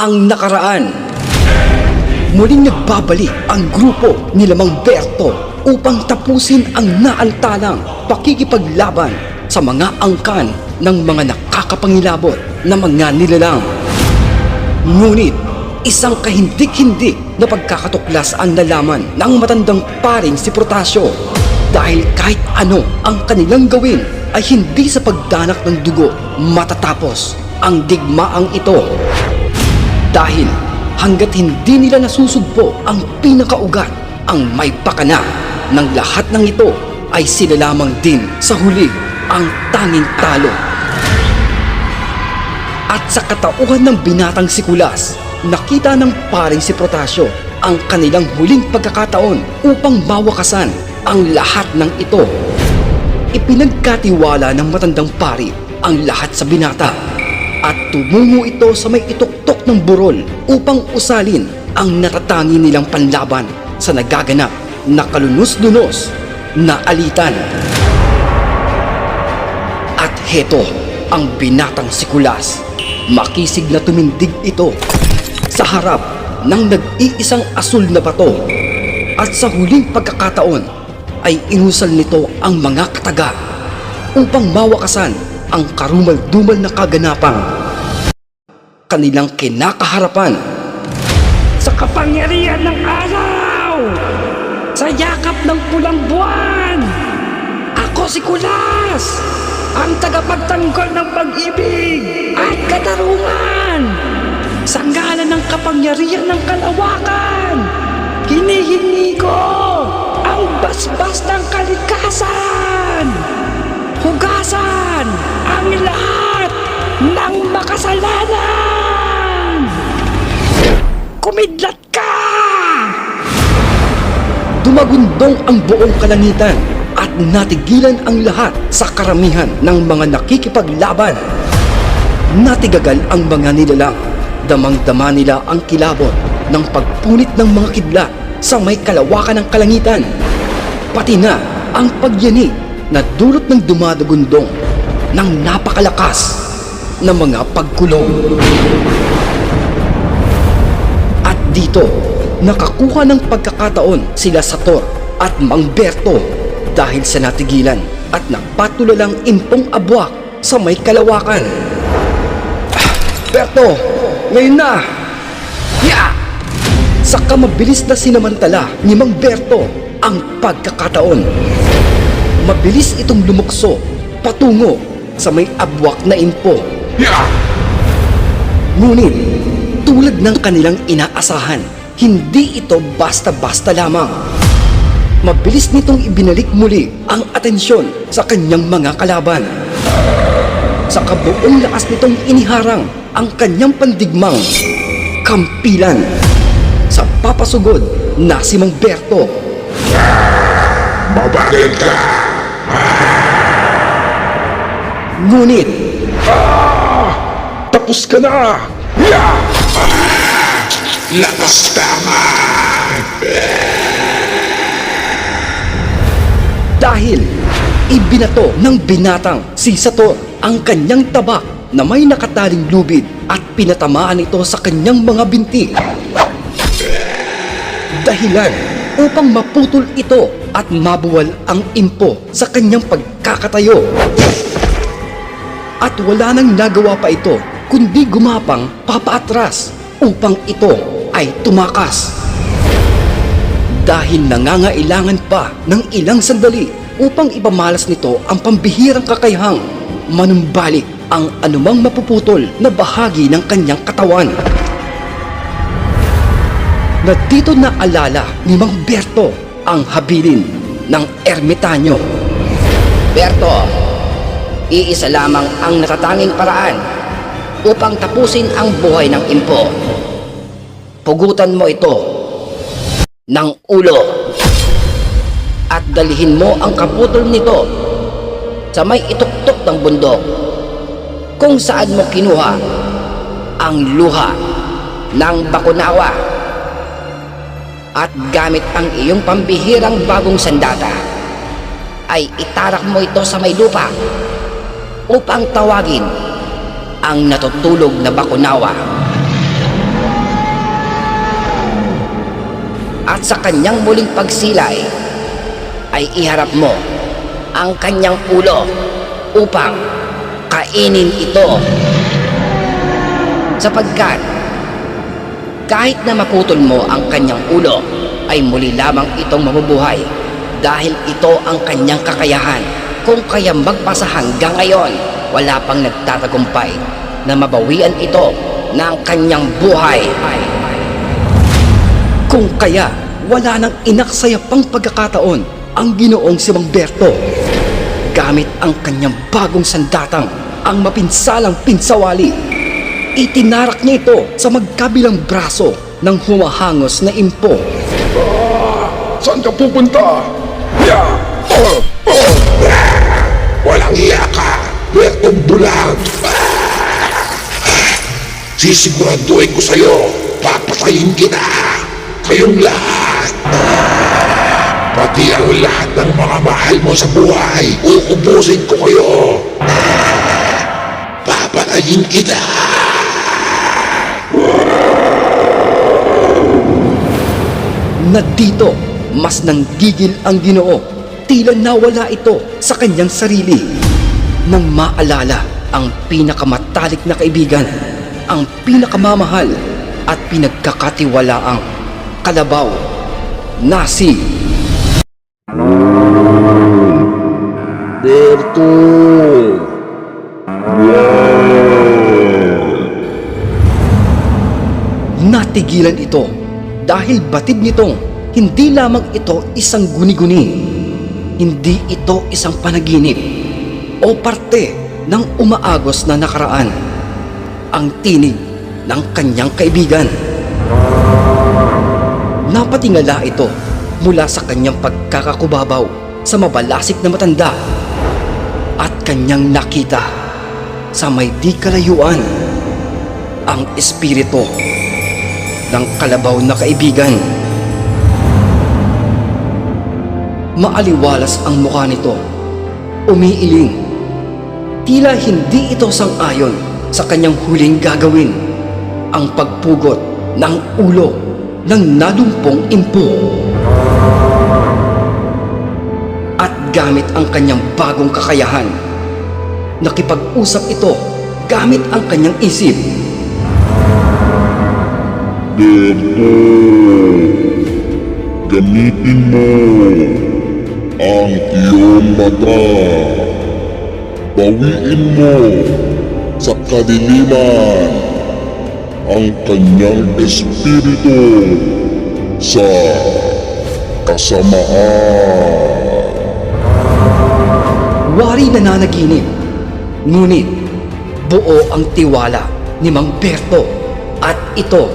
ang nakaraan. Muling nagbabalik ang grupo ni Mang Berto upang tapusin ang naantalang pakikipaglaban sa mga angkan ng mga nakakapangilabot na mga nilalang. Ngunit isang kahindik-hindik na pagkakatuklas ang nalaman ng matandang paring si Protasio, dahil kahit ano ang kanilang gawin ay hindi sa pagdanak ng dugo matatapos ang digmaang ito. Dahil hanggat hindi nila nasusugpo ang pinakaugat, ang may pakana ng lahat ng ito ay sila lamang din sa huli ang tanging talo. At sa katauhan ng binatang si Kulas, nakita ng paring si Protasio ang kanilang huling pagkakataon upang mawakasan ang lahat ng ito. Ipinagkatiwala ng matandang pari ang lahat sa binata at tumungo ito sa may ituktok ng burol upang usalin ang natatangi nilang panlaban sa nagaganap na kalunos-lunos na alitan. At heto ang binatang si Kulas. Makisig na tumindig ito sa harap ng nag-iisang asul na bato, at sa huling pagkakataon ay inusal nito ang mga kataga upang mawakasan ang karumal-dumal na kaganapang kanilang kinakaharapan. Sa kapangyarihan ng araw, sa yakap ng pulang buwan, ako si Kulas, ang tagapagtanggol ng pag-ibig at katarungan. Sa ngalan ng kapangyarihan ng kalawakan, hinihingi ko ang basbas ng kalikasan. Hugasan ang lahat ng makasalanan. Kumidlat ka! Dumagundong ang buong kalangitan at natigilan ang lahat sa karamihan ng mga nakikipaglaban. Natigagal ang mga nilalang. Damang-dama nila ang kilabot ng pagpunit ng mga kidlat sa may kalawakan ng kalangitan, pati na ang pagyanig na dulot ng dumadagundong ng napakalakas na mga pagkulong. At dito, nakakuha ng pagkakataon sila Sator at Mang Berto dahil sa natigilan at nagpatulalang impong abwak sa may kalawakan. Berto, ngayon na! Ya! Saka mabilis na sinamantala ni Mang Berto ang pagkakataon. Mabilis itong lumukso patungo sa may abwak na impo. Ngunit tulad ng kanilang inaasahan, hindi ito basta-basta lamang. Mabilis nitong ibinalik muli ang atensyon sa kanyang mga kalaban. Sa kabuong lakas nitong iniharang ang kanyang pandigmang kampilan sa papasugod na si Mang Berto. Mabagal ka! Ngunit Tapos ka na! Lakas tama! dahil ibinato ng binatang si Sator ang kanyang tabak na may nakataling lubid at pinatamaan ito sa kanyang mga binti. Dahilan upang maputol ito at mabuwal ang impo sa kanyang pagkakatayo. At wala nang nagawa pa ito kundi gumapang papaatras upang ito ay tumakas. Dahil nangangailangan pa ng ilang sandali upang ipamalas nito ang pambihirang kakayahang manumbalik ang anumang mapuputol na bahagi ng kanyang katawan. Na dito naalala ni Mang Berto ang habilin ng ermitanyo. Berto, iisa lamang ang natatanging paraan upang tapusin ang buhay ng impo. Pugutan mo ito ng ulo at dalhin mo ang kaputol nito sa may ituktok ng bundok kung saan mo kinuha ang luha ng bakunawa, at gamit ang iyong pambihirang bagong sandata ay itarak mo ito sa may lupa upang tawagin ang natutulog na bakunawa. At sa kanyang muling pagsilay, ay iharap mo ang kanyang ulo upang kainin ito. Sapagkat kahit na maputol mo ang kanyang ulo, ay muli lamang itong mabubuhay dahil ito ang kanyang kakayahan. Kung kaya magpasa hanggang ngayon, wala pang nagtatagumpay na mabawian ito ng kanyang buhay. Kung kaya wala nang inaksaya pang pagkakataon ang Ginoong si Mang Berto. Gamit ang kanyang bagong sandatang, ang mapinsalang pinsawali, itinarak niya ito sa magkabilang braso ng humahangos na impo. Saan ka pupunta? Ya! Walang iya ka! Bertong bulag! Sisiguraduhin ko sa'yo, papatayin kita! Kayong lahat! Pati ang lahat ng mga mahal mo sa buhay, uubusin ko kayo! Papatayin kita! Na dito, mas nanggigil ang Ginoo. Tila nawala ito sa kanyang sarili. Nang maalala ang pinakamatalik na kaibigan, ang pinakamamahal at pinagkakatiwalaang kalabaw na si Berto! Natigilan ito dahil batid nitong hindi lamang ito isang guni-guni, hindi ito isang panaginip o parte ng umaagos na nakaraan. Ang tinig ng kanyang kaibigan. Napatingala ito mula sa kanyang pagkakakubabaw sa mabalasik na matanda at kanyang nakita sa may di kalayuan ang espiritu ng kalabaw na kaibigan. Maaliwalas ang mukha nito, umiiling. Tila hindi ito sang-ayon sa kanyang huling gagawin, ang pagpugot ng ulo ng nalumpong impo. At gamit ang kanyang bagong kakayahan, nakipag-usap ito gamit ang kanyang isip. Berto! Gamitin mo ang iyong mata. Bawiin mo sa kadiliman ang kanyang espiritu sa kasamaan. Wari na nanaginip, ngunit buo ang tiwala ni Mang Berto at ito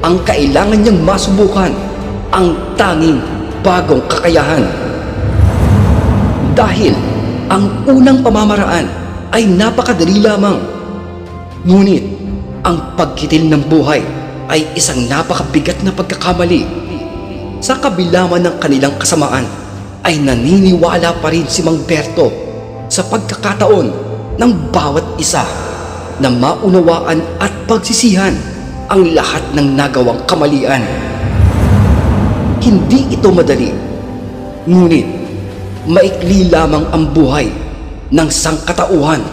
ang kailangan niyang masubukan, ang tanging bagong kakayahan. Dahil ang unang pamamaraan ay napakadali lamang, ngunit ang pagkitil ng buhay ay isang napakabigat na pagkakamali. Sa kabila man ng kanilang kasamaan, ay naniniwala pa rin si Mang Berto sa pagkakataon ng bawat isa na maunawaan at pagsisihan ang lahat ng nagawang kamalian. Hindi ito madali, ngunit maikli lamang ang buhay ng sangkatauhan.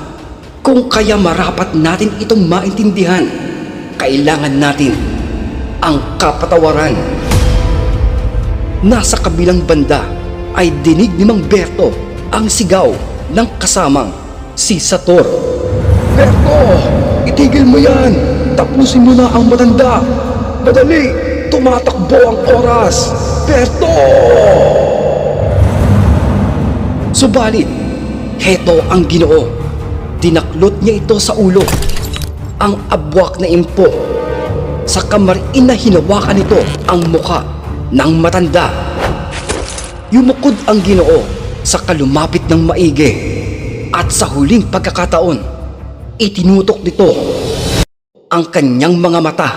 Kung kaya marapat natin itong maintindihan, kailangan natin ang kapatawaran. Nasa kabilang banda ay dinig ni Mang Berto ang sigaw ng kasamang si Sator. Berto! Itigil mo yan! Tapusin mo na ang matanda! Madali! Tumatakbo ang oras! Berto! Subalit, heto ang Ginoo. Dinaklot niya ito sa ulo. Ang abwak na impo. Sa kamariin na hinawakan nito ang muka ng matanda. Yumukod ang Ginoo sa kalumapit ng maigi. At sa huling pagkakataon, itinutok nito ang kanyang mga mata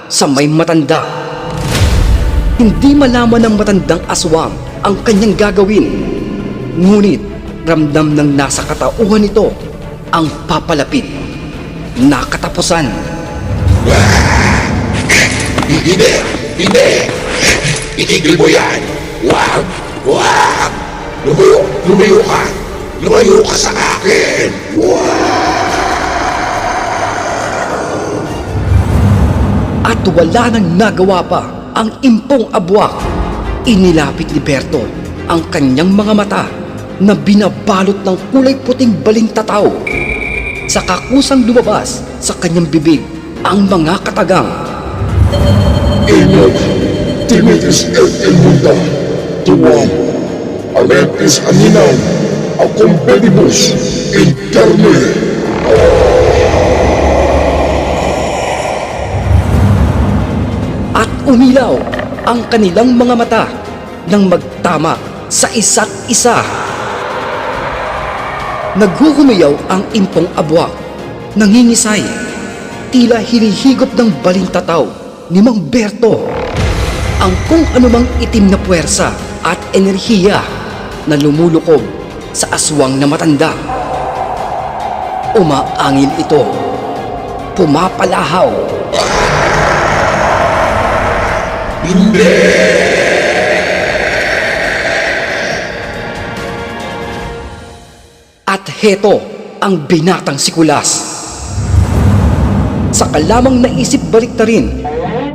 sa may matanda. Hindi malaman ng matandang aswang ang kanyang gagawin, ngunit ramdam ng nasa katauhan nito ang papalapit na katapusan. Hindi! Hindi! Itigil mo yan! Wag! Wag! Lumayo ka! Lumayo ka sa akin! At wala nang nagawa pa ang impong abwak. Inilapit ni Berto ang kanyang mga mata na binabalot ng kulay puting balintataw. Sa kusang lumabas sa kanyang bibig ang mga katagang. Ingat! Timitis et ilmunda! Tuwang! Alentis aninam! Acompedibus! Interne! At umilaw ang kanilang mga mata nang magtama sa isa't isa. Naghuhumayaw ang impong abwak, nangingisay, tila hinihigop ng balintataw ni Mang Berto ang kung anumang itim na puwersa at enerhiya na lumulukob sa aswang na matanda. Umaangil ito, pumapalahaw. At heto ang binatang si Kulas. Saka lamang naisip baliktarin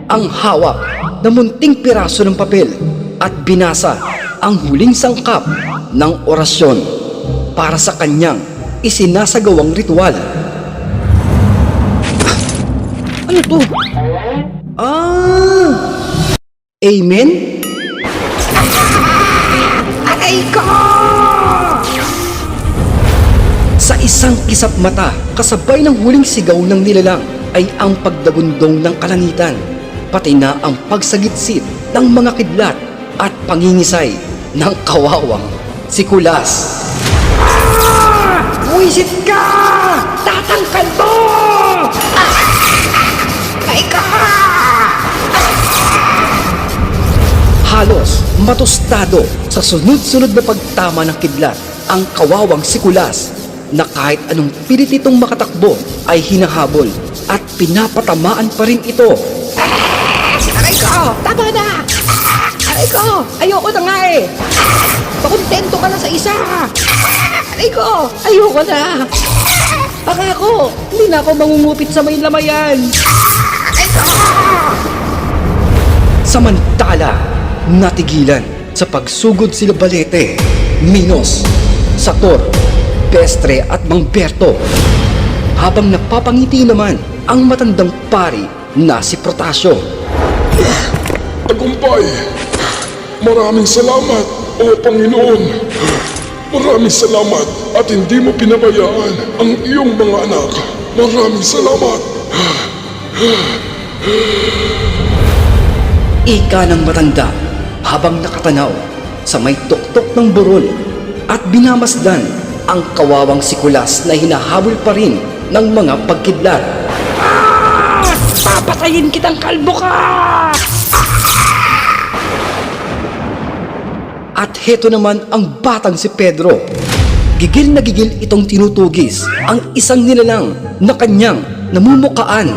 ang hawak na munting piraso ng papel at binasa ang huling sangkap ng orasyon para sa kanyang isinasagawang ritual. Ano to? Amen? Aray ko! Sa isang kisap mata, kasabay ng huling sigaw ng nilalang ay ang pagdagundong ng kalangitan, pati na ang pagsagitsit ng mga kidlat at pangingisay ng kawawang si Kulas. Buwisit ka! Tatangkal mo! Aray ko! Halos matostado sa sunod-sunod na pagtama ng kidlat ang kawawang si Kulas na kahit anong pilit itong makatakbo ay hinahabol at pinapatamaan pa rin ito. Aray ko! Tama na! Aray ko! Ayoko na nga eh! Pakontento ka na sa isa! Aray ko! Ayoko na! Pangako! Hindi na ako mangungupit sa may lamayan! Aray ko! Samantala, natigilan sa pagsugod sila Balete, Minos, Sator, Pestre at Mang Berto, habang napapangiti naman ang matandang pari na si Protasio. Tagumpay! Maraming salamat, O Panginoon! Maraming salamat at hindi mo pinabayaan ang iyong mga anak. Maraming salamat! Ika ng matanda habang nakatanaw sa may tuktok ng burol at binamasdan ang kawawang si Kulas na hinahabol pa rin ng mga pagkidlat. Papatayin kitang kalbo ka! At heto naman ang batang si Pedro. Gigil na gigil itong tinutugis ang isang nilalang na kanyang namumukaan.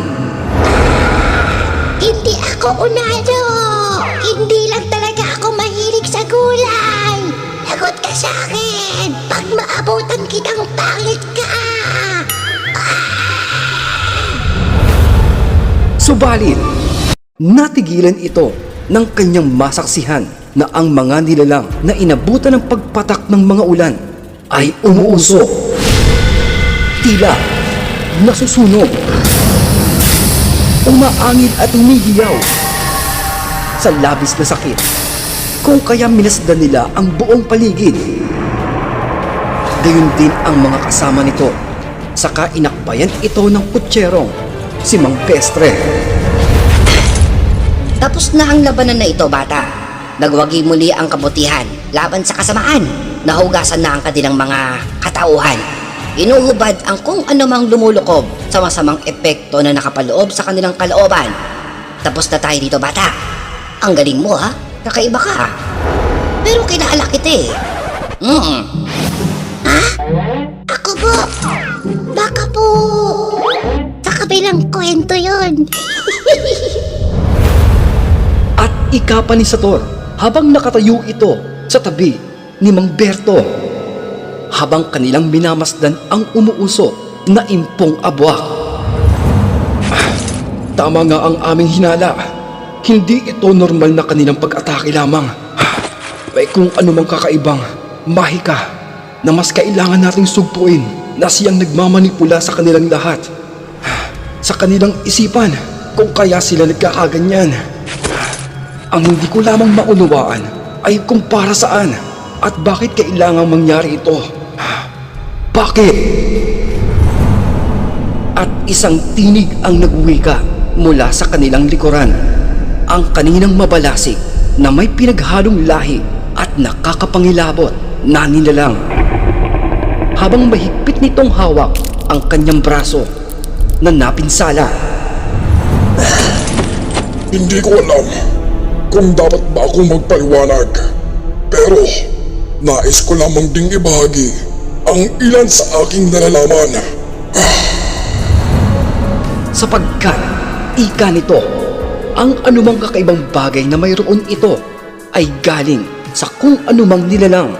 Hindi ako unado! Hindi lang talaga ako mahilig sa gulay! Lagot ka sa akin! Pag maabutan kitang pangit ka! Subalit, natigilan ito ng kanyang masaksihan na ang mga nilalang na inabutan ng pagpatak ng mga ulan ay umuusok. Tila nasusunog. Umaangil at umigiyaw sa labis na sakit, kung kaya minasdan nila ang buong paligid. Gayun din ang mga kasama nito, saka inakbayan ito ng kutserong si Mang Pestre. Tapos na ang labanan na ito, bata. Nagwagi muli ang kabutihan laban sa kasamaan. Nahugasan na ang kanilang mga katauhan. Inuhubad ang kung anumang lumulukob sa masamang epekto na nakapaloob sa kanilang kalooban. Tapos na tayo dito, bata. Ang galing mo, ha? Kakaiba ka. Pero kinaalak kita eh. Ako po! Baka po! Sa kabilang kwento yun! At ika pa ni Sator habang nakatayo ito sa tabi ni Mang Berto. Habang kanilang minamasdan ang umuusok na impong abwak. Tama nga ang aming hinala. Hindi ito normal na kanilang pag-atake lamang. May kung anumang kakaibang mahika na mas kailangan nating sugpuin na siyang nagmamanipula sa kanilang lahat. Sa kanilang isipan kung kaya sila nagkakaganyan. Ang hindi ko lamang maunawaan ay kung para saan at bakit kailangang mangyari ito. Bakit? At isang tinig ang nagwika mula sa kanilang likuran. Ang kaninang mabalasik na may pinaghalong lahi at nakakapangilabot na nilalang. Habang mahigpit nitong hawak ang kanyang braso na napinsala. Hindi ko alam kung dapat ba akong magpaliwanag. Pero nais ko lamang ding ibahagi ang ilan sa aking nalalaman. Sapagkat ika nito, ang anumang kakaibang bagay na mayroon ito ay galing sa kung anumang nilalang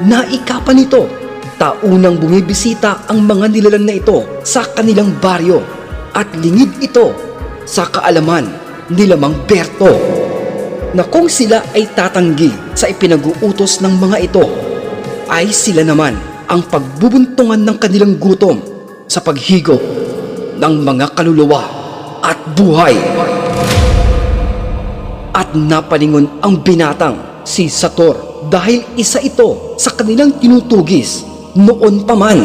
na ikapa nito. Taunang bumibisita ang mga nilalang na ito sa kanilang baryo at lingid ito sa kaalaman nila Mang Berto na kung sila ay tatanggi sa ipinag-uutos ng mga ito ay sila naman ang pagbubuntungan ng kanilang gutom sa paghigop ng mga kaluluwa at buhay. At napalingon ang binatang si Sator dahil isa ito sa kanilang tinutugis noon pa man.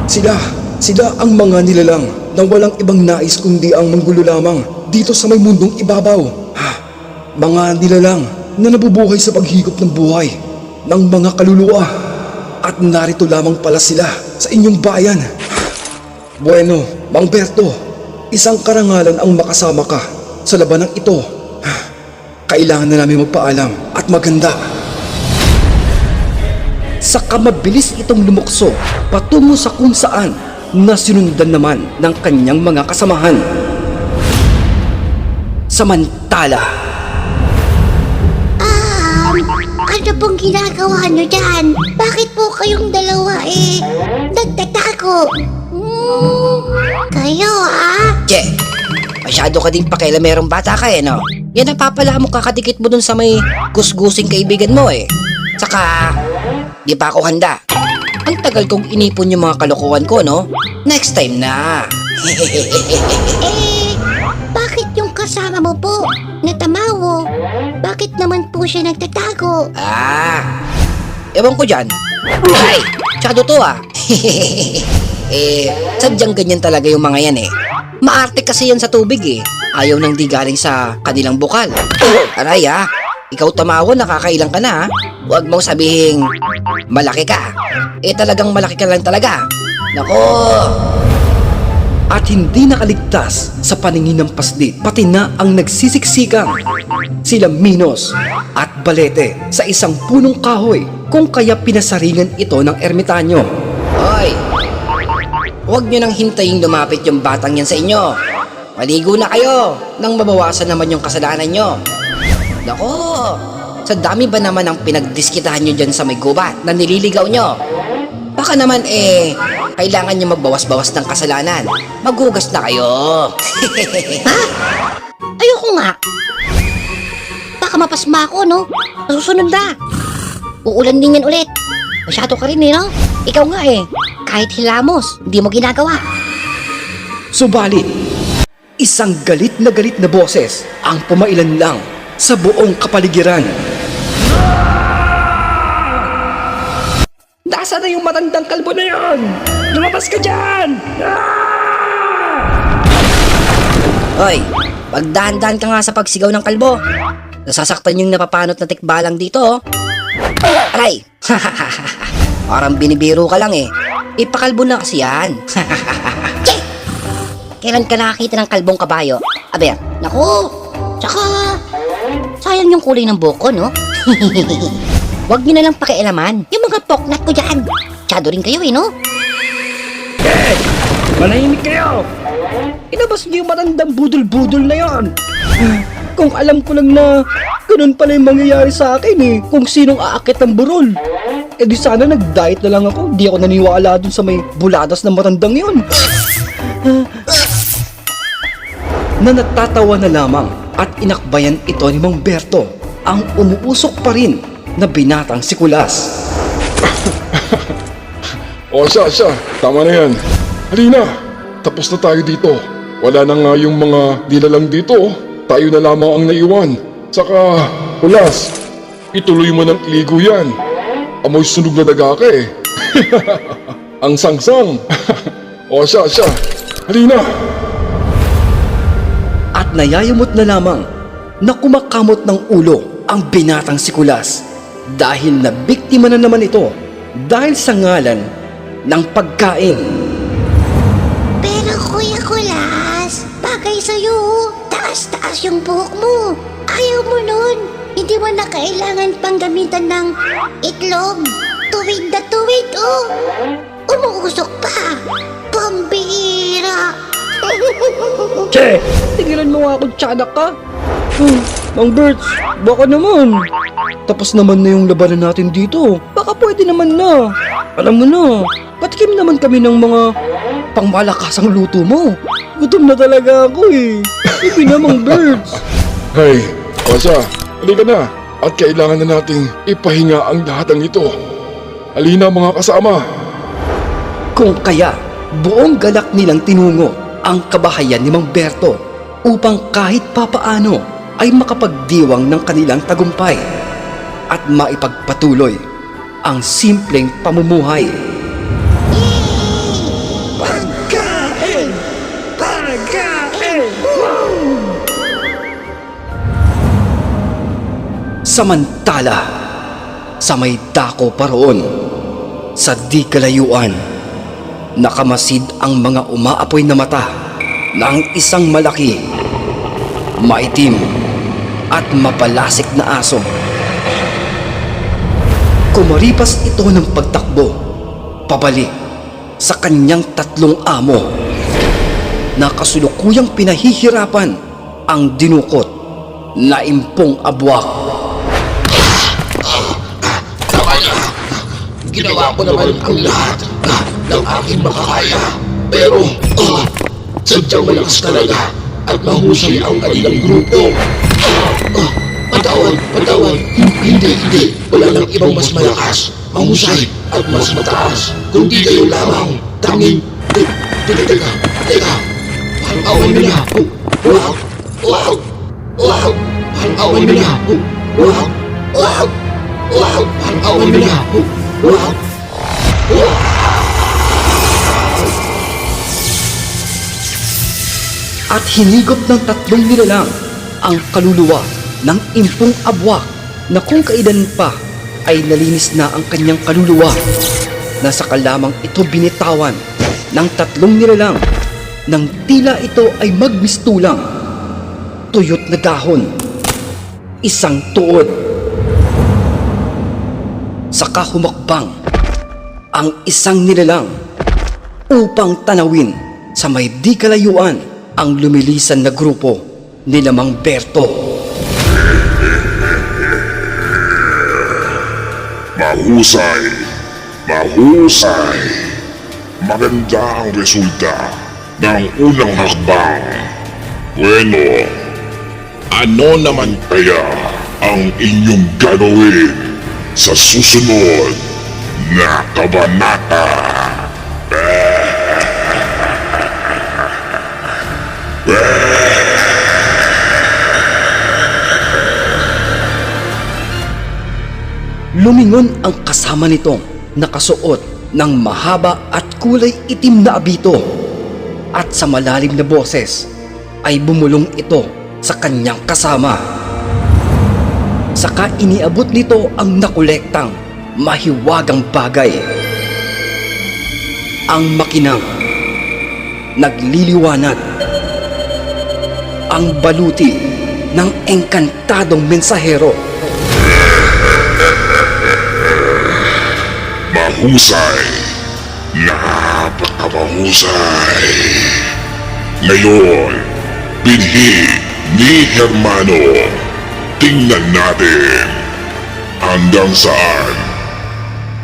Sila ang mga nilalang na walang ibang nais kundi ang manggulo lamang dito sa may mundong ibabaw. Mga nilalang na nabubuhay sa paghigop ng buhay ng mga kaluluwa. At narito lamang pala sila sa inyong bayan. Bueno, Mang Berto, isang karangalan ang makasama ka sa labanang ito. Kailangan na namin magpaalam at maganda. Saka mabilis itong lumukso patungo sa kung saan na sinundan naman ng kanyang mga kasamahan. Samantala, Ano pong ginagawa nyo dyan? Bakit po kayong dalawa nagtatago? Kayo Che, masyado ka din pakialamerong bata ka no? Yan ang papala mo kakadikit mo dun sa may gusgusing kaibigan mo Saka, di pa ako handa. Ang tagal kong inipon yung mga kalokohan ko, no? Next time na. Bakit yung kasama mo po natamawo? Bakit naman po siya nagtatago? Ewan ko dyan. Ay, masyado to sadyang ganyan talaga yung mga yan Maarte kasi yan sa tubig Ayaw nang di galing sa kanilang bukal. Aray ikaw tamawo, nakakailang ka na Huwag mong sabihing malaki ka. Talagang malaki ka lang talaga. Nako. at hindi nakaligtas sa paningin ng paslit, pati na ang nagsisiksikan sila Minos at Balete sa isang punong kahoy, kung kaya pinasaringan ito ng ermitanyo. Hoy! Huwag nyo nang hintayin lumapit yung batang yan sa inyo. Maligo na kayo nang mabawasan naman yung kasalanan nyo. Nako! Sa dami ba naman ang pinagdiskitahan nyo dyan sa may gubat na nililigaw nyo? Baka naman kailangan nyo magbawas-bawas ng kasalanan. Maghugas na kayo. Ha? Ayoko nga. Baka mapasma ako, no? Masusunod na. Uulan din yan ulit. Masyado ka rin, no? Ikaw nga kahit hilamos, hindi mo ginagawa. Subalit, isang galit na boses ang pumailan lang sa buong kapaligiran. Nasaan na yung matandang kalbo na yan? Lumabas ka dyan! Hoy, magdahan-dahan ka nga sa pagsigaw ng kalbo. Nasasaktan yung napapanot na tikbalang dito. Aray! Parang binibiro ka lang Ipakalbo na kasi yan. Che! Kailan ka nakakita ng kalbong kabayo? Aber, naku! Tsaka, sayang yung kulay ng buko, no? Huwag nyo na lang pakialaman. Yung mga poknat ko dyan. Tsado rin kayo, no? Manahimik kayo! Inabas niyo yung matandang budol-budol na yan! Kung alam ko lang na ganun pala yung mangyayari sa akin eh, kung sinong aakit ng burol. Eh di sana nag-diet na lang ako, di ako naniwala dun sa may buladas na matandang yun. Na natatawa na lamang at inakbayan ito ni Mang Berto ang umuusok pa rin na binatang si Kulas. O siya, tama na yan. Halina, tapos na tayo dito. Wala na nga yung mga nilalang dito. Tayo na lamang ang naiwan. Saka, Kulas, ituloy mo ng iligo yan. Amoy sunog na daga ka eh. Ang sangsang. O siya, halina. At nayayamot na lamang na kumakamot ng ulo ang binatang si Kulas dahil nabiktima na naman ito dahil sa ngalan ng pagkain. Pero Kuya Kulas, bagay sa'yo. Taas-taas yung buhok mo. Ayaw mo nun. Hindi mo na kailangan pang gamitan ng itlog. Tuwid na tuwid, oh. Umuusok pa. Pambihira. Che! Tigilan mo nga akong tiyanak ka. Mang Berts, baka naman. Tapos naman na yung labanan natin dito. Baka pwede naman na. Alam mo na, patikim naman kami ng mga pangmalakasang luto mo. Gutom na talaga ako eh. Sige na, Mang Berts. Hey, o siya, halika na. At kailangan na nating ipahinga ang lahat ng ito. Halina mga kasama. Kung kaya, buong galak nilang tinungo ang kabahayan ni Mang Berto upang kahit papaano ay makapagdiwang ng kanilang tagumpay at maipagpatuloy ang simpleng pamumuhay. Samantala, sa may dako pa roon, sa di kalayuan, nakamasid ang mga umaapoy na mata ng isang malaki, maitim at mapalasik na aso. Kumaripas ito ng pagtakbo, pabalik sa kanyang tatlong amo na kasulukuyang pinahihirapan ang dinukot na impong abwak. Ginawa ko naman ang lahat ng aking makakaya. Pero, sadyang malakas talaga at mahusay ang kanilang grupo. Patawad. Hindi. Wala nang ibang mas malakas, mahusay at mas mataas. Kundi kayo lamang. Tanging, teka. Awan mo na. Wag. Awan mo na. Wag. Awan mo na. At hinigop ng tatlong nilalang ang kaluluwa ng impong abwak na kung kailan pa ay nalinis na ang kanyang kaluluwa na saka lamang ito binitawan ng tatlong nilalang nang tila ito ay magmistulang tuyot na dahon, isang tuod. Saka humakbang ang isang nilalang upang tanawin sa may di kalayuan ang lumilisan na grupo ni Mang Berto. Mahusay. Maganda ang resulta ng unang hakbang. Bueno, ano naman kaya ang inyong gagawin sa susunod na kabanata? Lumingon ang kasama nitong nakasuot ng mahaba at kulay itim na abito at sa malalim na boses ay bumulong ito sa kanyang kasama. Saka iniabot nito ang nakolektang mahiwagang bagay. Ang makinang nagliliwanag, ang baluti ng engkantadong mensahero. Mahusay. Napakahusay. Ngayon, binhi ni Hermano. tingnan natin hanggang saan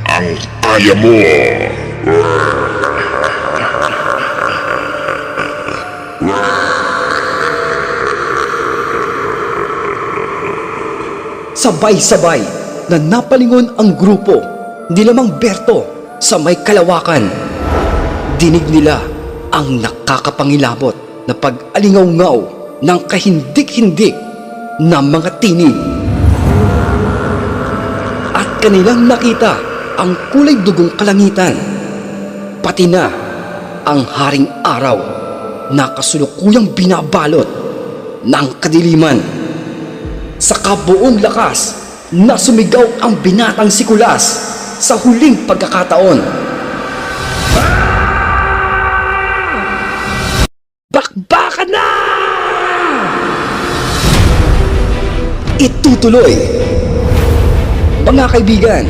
ang kaya mo. Sabay-sabay na napalingon ang grupo ni Lamang Berto sa may kalawakan. Dinig nila ang nakakapangilabot na pag-alingaw-ngaw ng kahindik-hindik na mga tinig. At kanilang nakita ang kulay dugong kalangitan, pati na ang haring araw na kasulukuyang binabalot ng kadiliman. Sa kabuong lakas na sumigaw ang binatang si Kulas sa huling pagkakataon. Bakbakan na! Itutuloy. Mga kaibigan,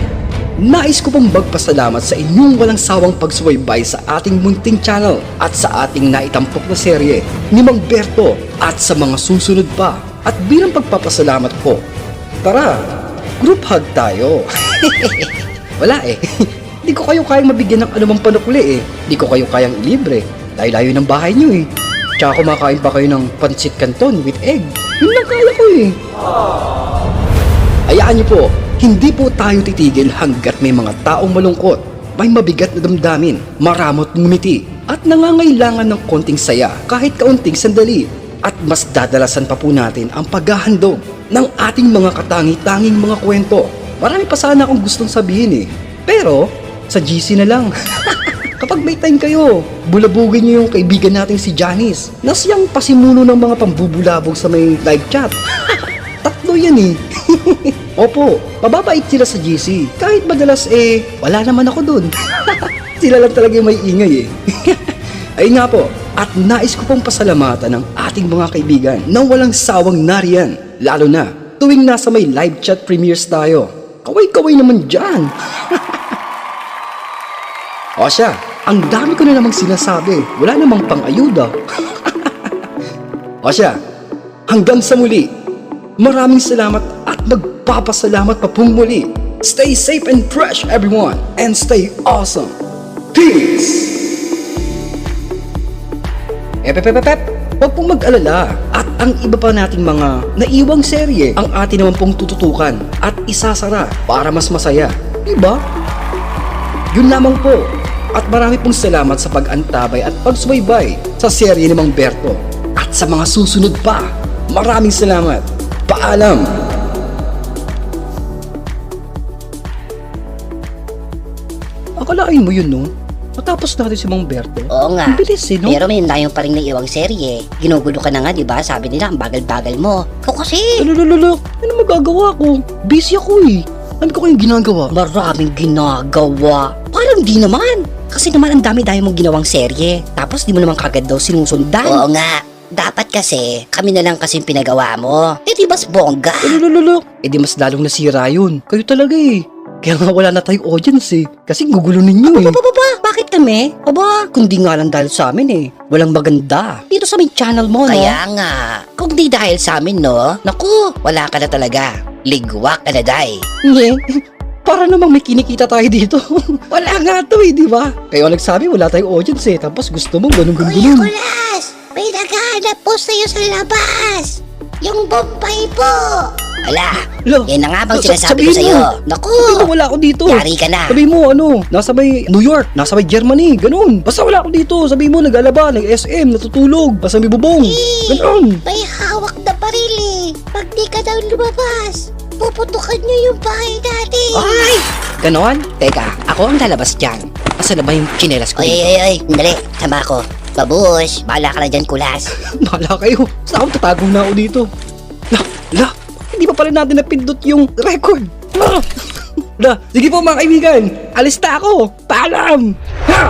nais ko pong magpasalamat sa inyong walang sawang pagsubaybay sa ating munting channel at sa ating naitampok na serye ni Mang Berto at sa mga susunod pa. At bilang pagpapasalamat ko, tara, group hug tayo. Wala eh. Di ko kayo kayang mabigyan ng anumang panukuli eh. Di ko kayo kayang ilibre. Layo-layo ng bahay nyo eh. Tsaka kumakain pa kayo ng pancit canton with egg. Yun lang kaya ko eh. Hayaan nyo po, hindi po tayo titigil hanggat may mga taong malungkot, may mabigat na damdamin, maramot ngumiti, at nangangailangan ng konting saya kahit kaunting sandali. At mas dadalasan pa po natin ang paghahandog ng ating mga katangi-tanging mga kwento. Marami pa sana akong gustong sabihin eh. Pero, sa GC na lang. Kapag may time kayo, bulabugin niyo yung kaibigan nating si Janice na siyang pasimuno ng mga pambubulabog sa may live chat. Tatlo yan eh. Opo, mababait sila sa GC. Kahit madalas eh, wala naman ako dun. Sila lang talaga yung may ingay eh. Ayun nga po, at nais ko pong pasalamatan ng ating mga kaibigan na walang sawang nariyan, lalo na tuwing nasa may live chat premieres tayo. Kaway-kaway naman dyan. O siya, ang dami ko na namang sinasabi, wala namang pang-ayuda. O siya, hanggang sa muli, maraming salamat at magpapasalamat pa pong muli. Stay safe and fresh everyone, and stay awesome. Peace! Huwag pong mag-alala at ang iba pa nating mga naiwang serye ang atin naman pong tututukan at isasara para mas masaya. Diba? Yun lamang po. At marami pong salamat sa pag-antabay at pagsubaybay sa serye ni Mang Berto. At sa mga susunod pa, maraming salamat. Paalam! Akalain mo yun, no? Matapos natin si Mang Berto. Oo nga. Ang bilis eh, no? Pero may layo pa rin naiiwang serye. Ginugulo ka na nga, di ba? Sabi nila, ang bagal-bagal mo. Ikaw kasi. Lulululu, ano magagawa ko? Busy ako eh. Ano ko kayong ginagawa? Maraming ginagawa. Parang di naman. Kasi naman ang dami-dami mong ginawang serye. Tapos di mo naman kagad daw sinusundan. Oo nga. Dapat kasi, kami na lang kasing pinagawa mo. Eh di mas bongga. Lulululu, eh di mas lalong nasira yun. Kayo talaga eh. Kaya nga wala na tayong audience eh. Kasi gugulo ninyo eh. Bakit kami? Aba, kundi nga lang dahil sa amin eh. Walang maganda. Dito sa main channel mo, no? Kaya nga, kung di dahil sa amin, no? Naku, wala ka na talaga. Ligwak ka na, day. Nye, para namang may kinikita tayo dito. Wala nga to eh, di ba? Kayo nagsabi wala tayong audience eh. Tapos gusto mo ganun-ganun. Kulas! May naghahanap po sa'yo sa labas! Yung Bombay po! Ala, Lo, yan na nga bang sinasabi ko sabihin sa'yo? mo. Naku, Sabihin mo wala ako dito. yari ka na. Sabihin mo ano, nasa may New York, nasa may Germany, ganun. Basta wala ako dito. Sabihin mo nag-alaba, nag-SM, natutulog, basta may bubong. Ganun. May hawak na baril eh! Pag di ka daw lumabas, puputukan niyo yung bahay natin! Ay! Ganon? Teka, ako ang lalabas dyan. Asa na ba yung chinelas ko dito? Oy, dali, sama ko. Babush, bahala ka na dyan, Kulas. Bahala kayo. Saan ako tatago na ako dito? La, hindi pa pala natin napindot yung record. Sige po mga kaibigan, alis na ako. Paalam! Ha!